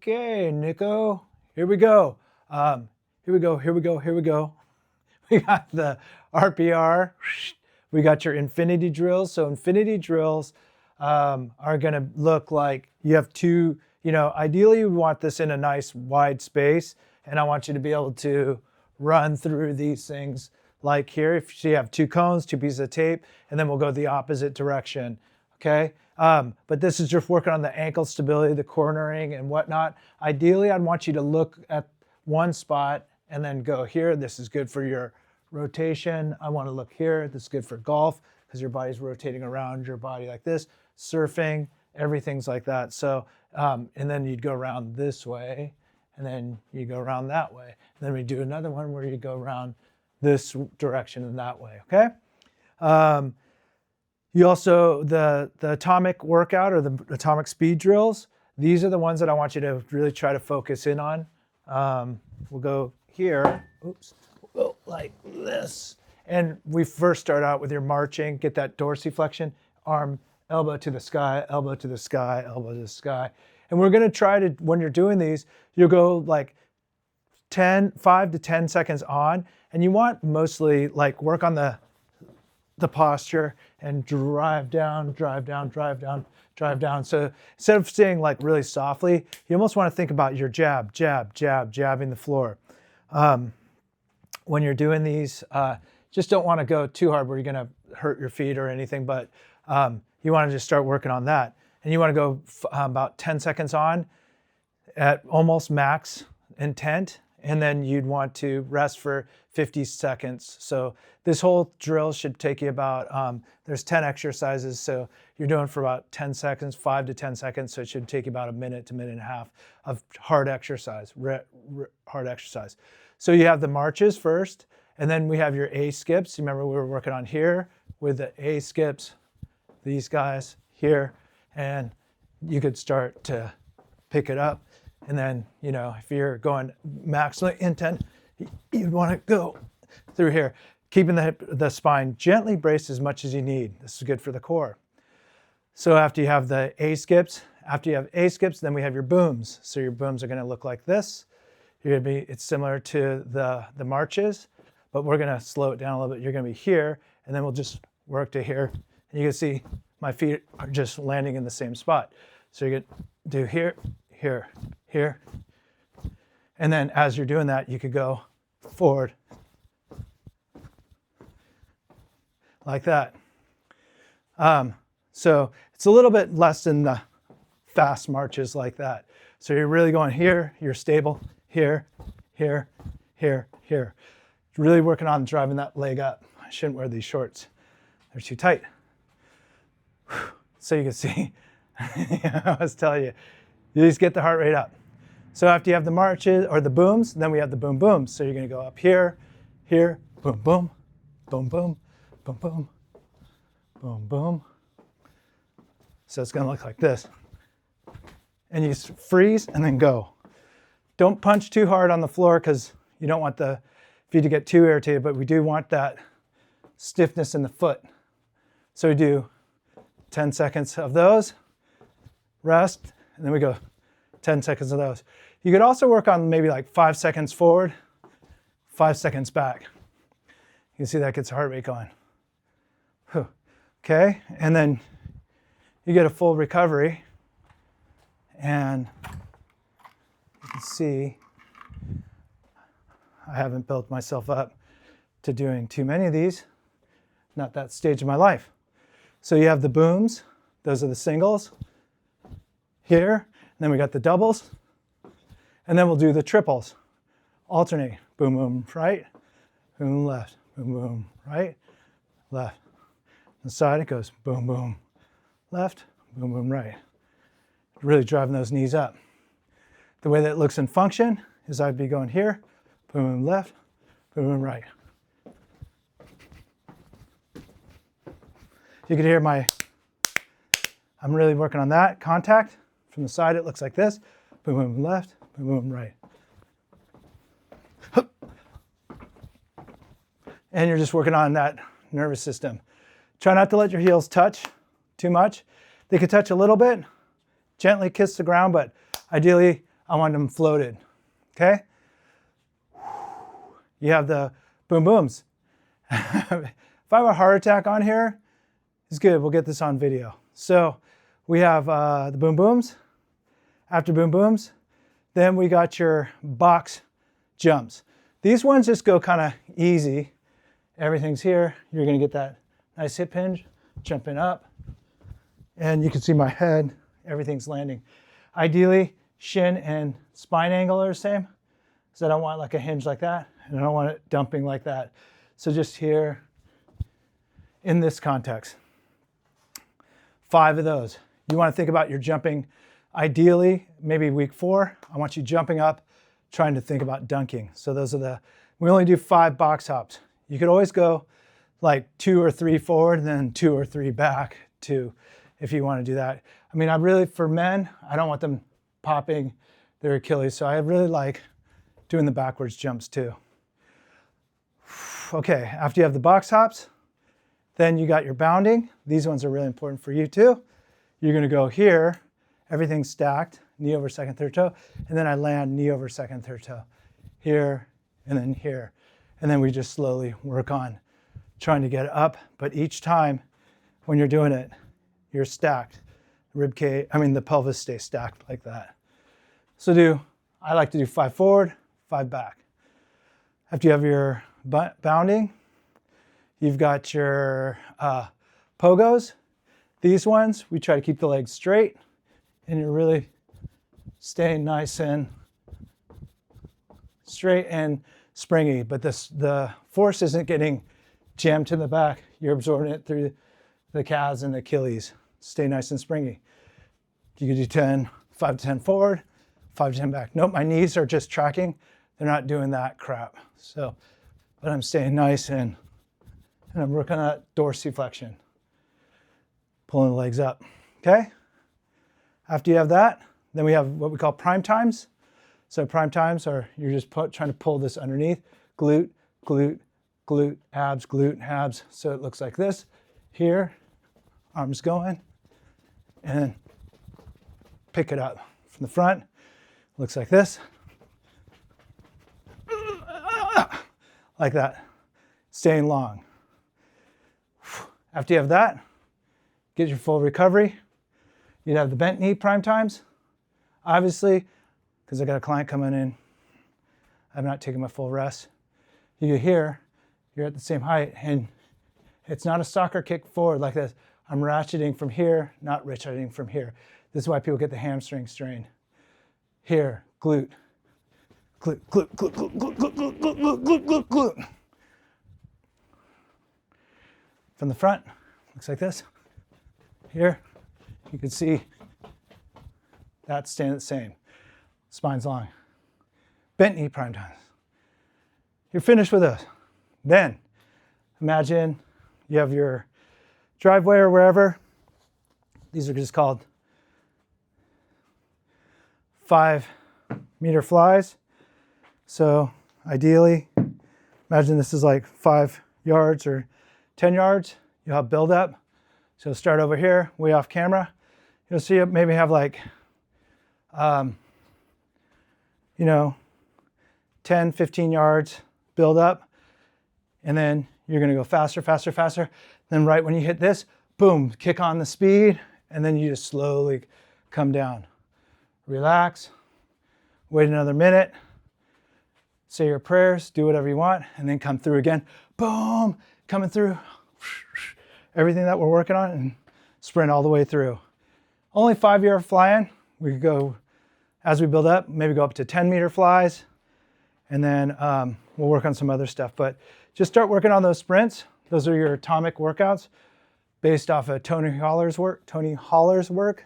Okay, Nico, here we go. Here we go. We got the RPR. We got your infinity drills. So infinity drills are gonna look like you have two, ideally you want this in a nice wide space, and I want you to be able to run through these things like here. If you have two cones, two pieces of tape, and then we'll go the opposite direction, okay? But this is just working on the ankle stability, the cornering and whatnot. Ideally, I'd want you to look at one spot and then go here. This is good for your rotation. I want to look here. This is good for golf because your body's rotating around your body like this. Surfing, everything's like that. So, and then you'd go around this way, and then you go around that way. And then we do another one where you go around this direction and that way, okay? You also, the atomic workout or the atomic speed drills, these are the ones that I want you to really try to focus in on. We'll go here, oops, we'll go like this. And we first start out with your marching, get that dorsiflexion, arm, elbow to the sky, elbow to the sky, elbow to the sky. And we're gonna try to, when you're doing these, you'll go like 5 to 10 seconds on, and you want mostly like work on the posture and drive down, drive down, drive down, drive down. So instead of staying like really softly, you almost want to think about your jab, jab, jab, jabbing the floor. When you're doing these, just don't want to go too hard where you're going to hurt your feet or anything, but you want to just start working on that. And you want to go about 10 seconds on at almost max intent, and then you'd want to rest for 50 seconds. So this whole drill should take you about, there's 10 exercises, so you're doing for about 10 seconds, 5 to 10 seconds, so it should take you about a minute to minute and a half of hard exercise, hard exercise. So you have the marches first, and then we have your A skips. Remember we were working on here with the A skips, these guys here, and you could start to pick it up. And then, if you're going maximally intent, you'd want to go through here, keeping the spine gently braced as much as you need. This is good for the core. So after you have the A skips, then we have your booms. So your booms are going to look like this. It's similar to the marches, but we're going to slow it down a little bit. You're going to be here, and then we'll just work to here. And you can see my feet are just landing in the same spot. So you're going to do here, here, here. And then as you're doing that, you could go forward like that. So it's a little bit less than the fast marches like that. So you're really going here, you're stable, here, here, here, here. Really working on driving that leg up. I shouldn't wear these shorts. They're too tight. So you can see, I was telling you, you just get the heart rate up. So after you have the marches or the booms, then we have the boom booms. So you're going to go up here, here, boom, boom, boom, boom, boom, boom, boom, boom. So it's going to look like this. And you freeze and then go. Don't punch too hard on the floor because you don't want the feet to get too irritated, but we do want that stiffness in the foot. So we do 10 seconds of those, rest, and then we go 10 seconds of those. You could also work on maybe like 5 seconds forward, 5 seconds back. You can see that gets the heart rate going. Okay, and then you get a full recovery, and you can see I haven't built myself up to doing too many of these, not that stage of my life. So you have the booms, those are the singles here, and then we got the doubles, and then we'll do the triples. Alternate, boom, boom, right, boom, left, boom, boom, right, left. On the side it goes boom, boom, left, boom, boom, right. Really driving those knees up. The way that it looks in function is I'd be going here, boom, boom, left, boom, boom, right. You can hear I'm really working on that contact. From the side, it looks like this. Boom, boom, left, boom, boom, right. And you're just working on that nervous system. Try not to let your heels touch too much. They could touch a little bit, gently kiss the ground, but ideally I want them floated, okay? You have the boom booms. If I have a heart attack on here, it's good, we'll get this on video. So we have the boom booms. After boom booms, then we got your box jumps. These ones just go kind of easy. Everything's here. You're gonna get that nice hip hinge, jumping up. And you can see my head, everything's landing. Ideally, shin and spine angle are the same. So I don't want like a hinge like that, and I don't want it dumping like that. So just here, in this context. 5 of those. You want to think about your jumping, ideally, maybe week 4, I want you jumping up, trying to think about dunking. So those are we only do 5 box hops. You could always go like 2 or 3 forward and then 2 or 3 back too, if you want to do that. I mean, for men, I don't want them popping their Achilles, so I really like doing the backwards jumps too. Okay, after you have the box hops, then you got your bounding. These ones are really important for you too. You're gonna go here, everything's stacked, knee over second, third toe, and then I land knee over second, third toe. Here, and then here. And then we just slowly work on trying to get it up, but each time when you're doing it, you're stacked. The pelvis stays stacked like that. So I like to do 5 forward, 5 back. After you have your bounding, you've got your pogos. These ones, we try to keep the legs straight, and you're really staying nice and straight and springy, but the force isn't getting jammed to the back. You're absorbing it through the calves and the Achilles. Stay nice and springy. You can do 5 to 10 forward, 5 to 10 back. Nope, my knees are just tracking. They're not doing that crap. So, but I'm staying nice and I'm working on that dorsiflexion. Pulling the legs up, okay? After you have that, then we have what we call primetimes. So primetimes are, you're just trying to pull this underneath. Glute, glute, glute, abs, so it looks like this. Here, arms going, and pick it up from the front. Looks like this. Like that, staying long. After you have that, get your full recovery. You'd have the bent knee primetimes. Obviously, because I got a client coming in, I'm not taking my full rest. You get here, you're at the same height, and it's not a soccer kick forward like this. I'm ratcheting from here, not ratcheting from here. This is why people get the hamstring strain. Here, glute, glute, glute, glute, glute, glute, glute, glute, glute, glute, glute, glute. From the front, looks like this. Here, you can see that's staying the same. Spine's long. Bent knee primetimes. You're finished with those. Then, imagine you have your driveway or wherever. These are just called 5-meter flies. So ideally, imagine this is like 5 yards or 10 yards. You'll have build up. So start over here, way off camera. You'll see it maybe have like, 10, 15 yards build up. And then you're gonna go faster, faster, faster. Then right when you hit this, boom, kick on the speed. And then you just slowly come down. Relax, wait another minute, say your prayers, do whatever you want, and then come through again. Boom, coming through. Everything that we're working on, and sprint all the way through. Only 5-yard flying. We could go, as we build up, maybe go up to 10-meter flies, and then we'll work on some other stuff. But just start working on those sprints. Those are your atomic workouts based off of Tony Holler's work.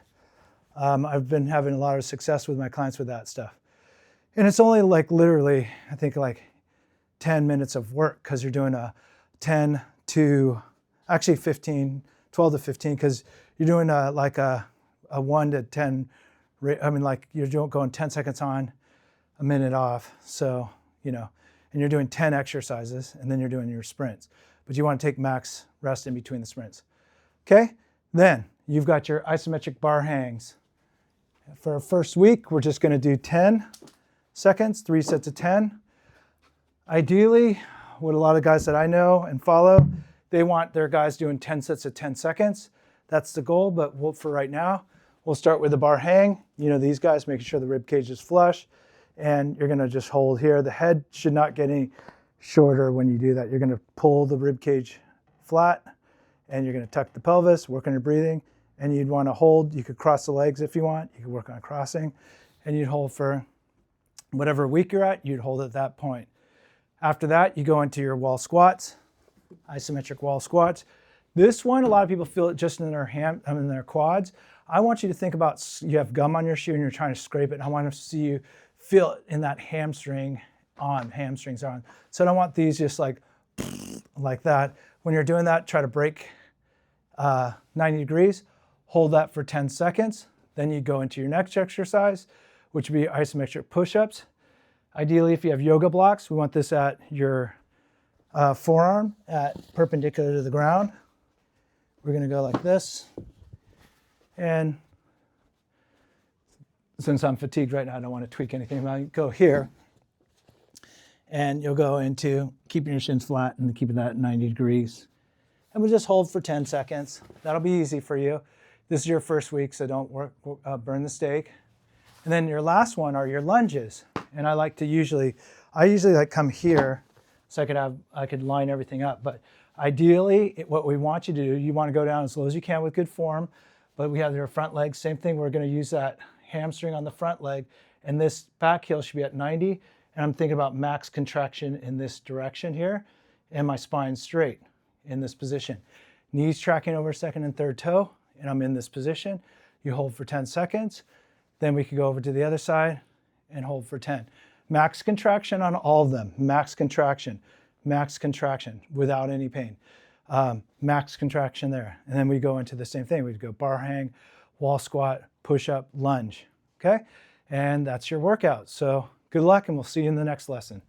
I've been having a lot of success with my clients with that stuff. And it's only like literally, I think like 10 minutes of work, because you're doing a 10 to, actually 15, 12 to 15, because you're doing like a 1 to 10, like you're going 10 seconds on, a minute off. So, and you're doing 10 exercises, and then you're doing your sprints. But you want to take max rest in between the sprints. Okay? Then you've got your isometric bar hangs. For our first week, we're just going to do 10 seconds, 3 sets of 10. Ideally, what a lot of guys that I know and follow, they want their guys doing 10 sets of 10 seconds. That's the goal, but for right now, we'll start with the bar hang. You know, these guys, making sure the rib cage is flush, and you're going to just hold here. The head should not get any shorter when you do that. You're going to pull the rib cage flat, and you're going to tuck the pelvis, work on your breathing, and you'd want to hold. You could cross the legs if you want. You could work on crossing, and you'd hold for whatever week you're at, you'd hold at that point. After that, you go into your wall squats, isometric wall squats. This one, a lot of people feel it just in their quads. I want you to think about, you have gum on your shoe and you're trying to scrape it, and I want to see you feel it in that hamstrings on. So I don't want these just like that. When you're doing that, try to break 90 degrees, hold that for 10 seconds. Then you go into your next exercise, which would be isometric push-ups. Ideally, if you have yoga blocks, we want this at your forearm at perpendicular to the ground. We're going to go like this. And since I'm fatigued right now, I don't want to tweak anything. I'll go here. And you'll go into keeping your shins flat and keeping that at 90 degrees. And we'll just hold for 10 seconds. That'll be easy for you. This is your first week, so don't burn the steak. And then your last one are your lunges. And I usually like come here so I could line everything up. But ideally, what we want you to do, you want to go down as low as you can with good form. But we have your front leg, same thing. We're going to use that hamstring on the front leg. And this back heel should be at 90. And I'm thinking about max contraction in this direction here. And my spine straight in this position. Knees tracking over second and third toe. And I'm in this position. You hold for 10 seconds. Then we can go over to the other side and hold for 10. Max contraction on all of them. Max contraction without any pain. Max contraction there. And then we go into the same thing. We'd go bar hang, wall squat, push up, lunge. Okay? And that's your workout. So good luck, and we'll see you in the next lesson.